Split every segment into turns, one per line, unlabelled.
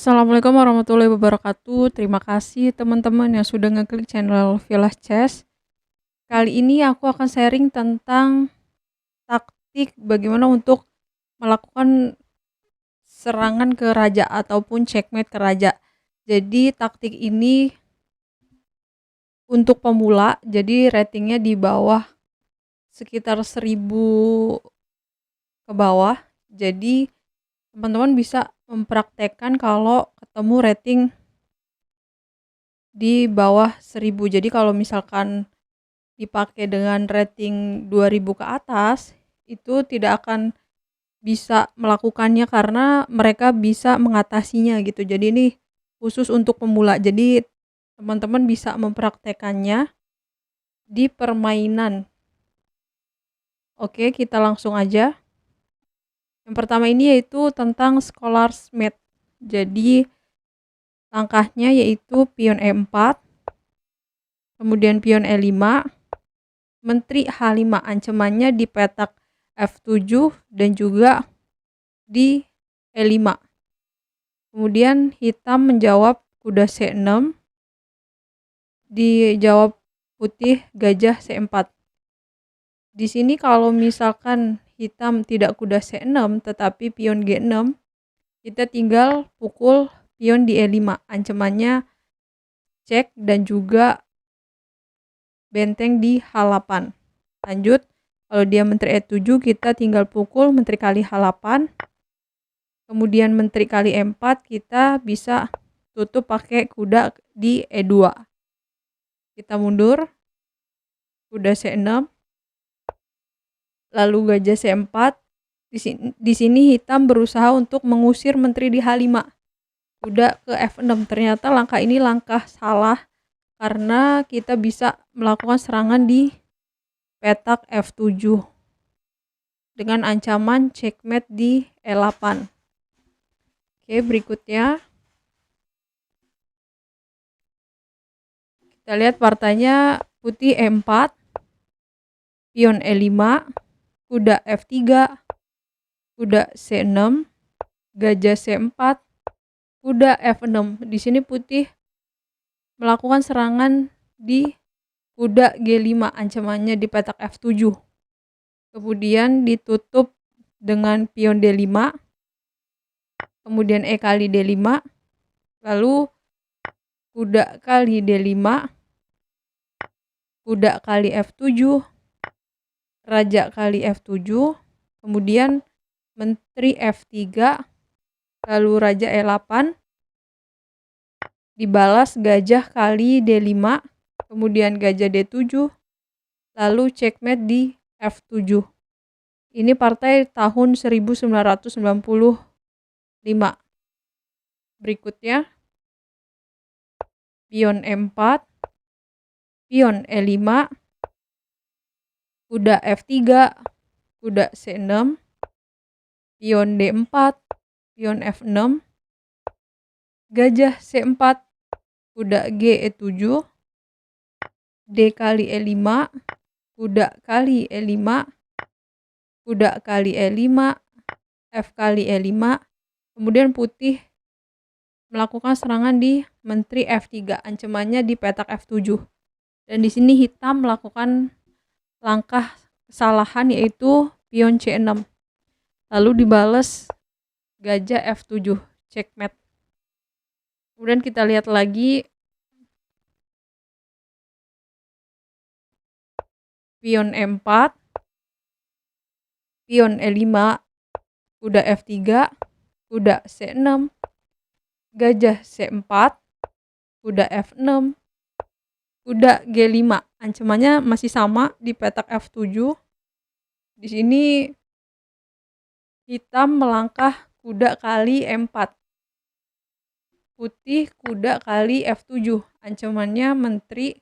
Assalamualaikum warahmatullahi wabarakatuh. Terima kasih teman-teman yang sudah ngeklik channel Village Chess. Kali ini aku akan sharing tentang taktik bagaimana untuk melakukan serangan ke raja ataupun checkmate ke raja. Jadi taktik ini untuk pemula, jadi ratingnya di bawah sekitar 1000 ke bawah. Jadi teman-teman bisa mempraktekkan kalau ketemu rating di bawah 1000. Jadi kalau misalkan dipakai dengan rating 2000 ke atas, itu tidak akan bisa melakukannya karena mereka bisa mengatasinya gitu. Jadi ini khusus untuk pemula. Jadi teman-teman bisa mempraktekannya di permainan. Oke, kita langsung aja. Yang pertama ini yaitu tentang Scholars Mate. Jadi langkahnya yaitu pion E4, kemudian pion E5, menteri H5, ancamannya di petak F7 dan juga di E5. Kemudian hitam menjawab kuda C6, dijawab putih gajah C4. Di sini kalau misalkan hitam tidak kuda C6 tetapi pion G6, kita tinggal pukul pion di E5, ancamannya cek dan juga benteng di H8. Lanjut, kalau dia menteri E7 kita tinggal pukul menteri kali H8. Kemudian menteri kali E4 kita bisa tutup pakai kuda di E2. Kita mundur, kuda C6, lalu gajah C4. Di sini hitam berusaha untuk mengusir menteri di H5. Kuda ke F6. Ternyata langkah ini langkah salah karena kita bisa melakukan serangan di petak F7 dengan ancaman checkmate di E8. Oke, berikutnya kita lihat partainya putih E4, pion E5, kuda F3, kuda C6, gajah C4, kuda F6. Di sini putih melakukan serangan di kuda G5, ancamannya di petak F7. Kemudian ditutup dengan pion D5, kemudian E kali D5, lalu kuda kali D5, kuda kali F7, raja kali F7, kemudian menteri F3, lalu raja E8, dibalas gajah kali D5, kemudian gajah D7, lalu checkmate di F7. Ini partai tahun 1995. Berikutnya pion E4, pion E5, kuda F3, kuda C6, pion D4, pion F6, gajah C4, kuda G7, D kali E5, kuda kali E5, kuda kali E5, F kali E5. Kemudian putih melakukan serangan di menteri F3, ancamannya di petak F7. Dan di sini hitam melakukan langkah kesalahan yaitu pion C6. Lalu dibales gajah F7, checkmate. Kemudian kita lihat lagi pion E4, pion E5, kuda F3, kuda C6, gajah C4, kuda F6, kuda G5. Ancamannya masih sama di petak F7. Di sini hitam melangkah kuda kali E4. Putih kuda kali F7. Ancamannya menteri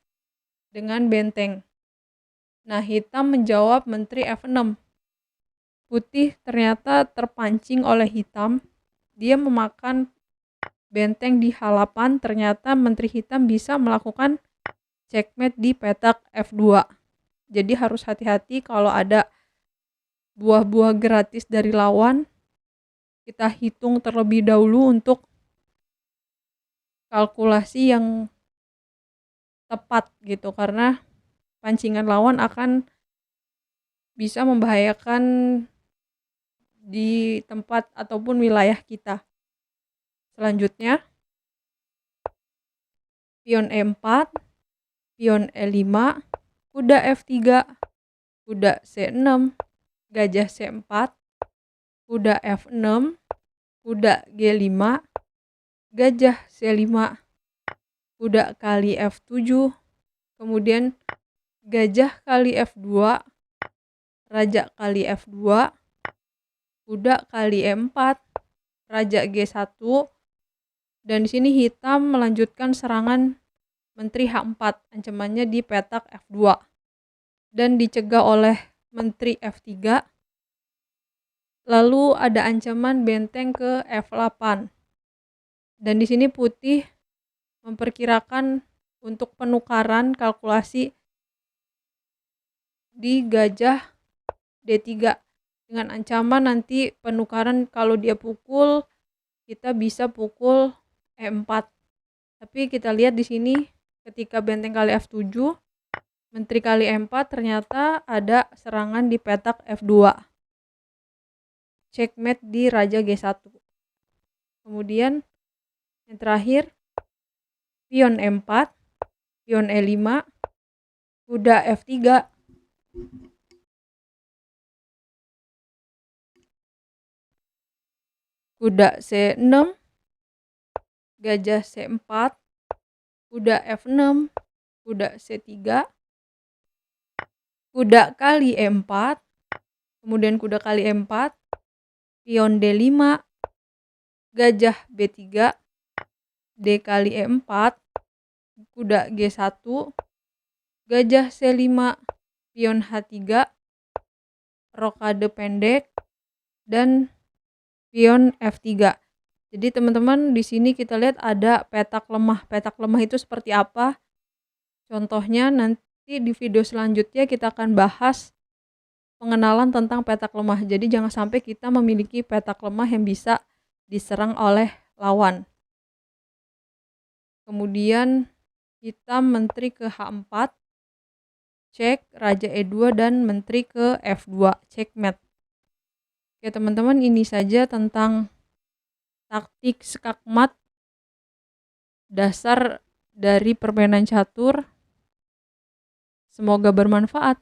dengan benteng. Nah, hitam menjawab menteri F6. Putih ternyata terpancing oleh hitam. Dia memakan benteng di H8. Ternyata menteri hitam bisa melakukan checkmate di petak F2. Jadi harus hati-hati kalau ada buah-buah gratis dari lawan. Kita hitung terlebih dahulu untuk kalkulasi yang tepat gitu, karena pancingan lawan akan bisa membahayakan di tempat ataupun wilayah kita. Selanjutnya, pion E4, pion E5, kuda F3, kuda C6, gajah C4, kuda F6, kuda G5, gajah C5, kuda kali F7, kemudian gajah kali F2, raja kali F2, kuda kali E4, raja G1, dan di sini hitam melanjutkan serangan menteri H4, ancamannya di petak F2 dan dicegah oleh menteri F3. Lalu ada ancaman benteng ke F8. Dan di sini putih memperkirakan untuk penukaran kalkulasi di gajah D3 dengan ancaman nanti penukaran kalau dia pukul kita bisa pukul E4. Tapi kita lihat di sini ketika benteng kali F7, menteri kali E4 ternyata ada serangan di petak F2. Checkmate di raja G1. Kemudian yang terakhir pion E4, pion E5, kuda F3, kuda C6, gajah C4, kuda F6, kuda C3, kuda kali E4, kemudian kuda kali E4, pion D5, gajah B3, D kali E4, kuda G1, gajah C5, pion H3, rokade pendek, dan pion F3. Jadi teman-teman di sini kita lihat ada petak lemah. Petak lemah itu seperti apa? Contohnya nanti di video selanjutnya kita akan bahas pengenalan tentang petak lemah. Jadi jangan sampai kita memiliki petak lemah yang bisa diserang oleh lawan. Kemudian hitam menteri ke H4, cek, raja E2 dan menteri ke F2, checkmate. Oke teman-teman, ini saja tentang taktik skakmat dasar dari permainan catur. Semoga bermanfaat.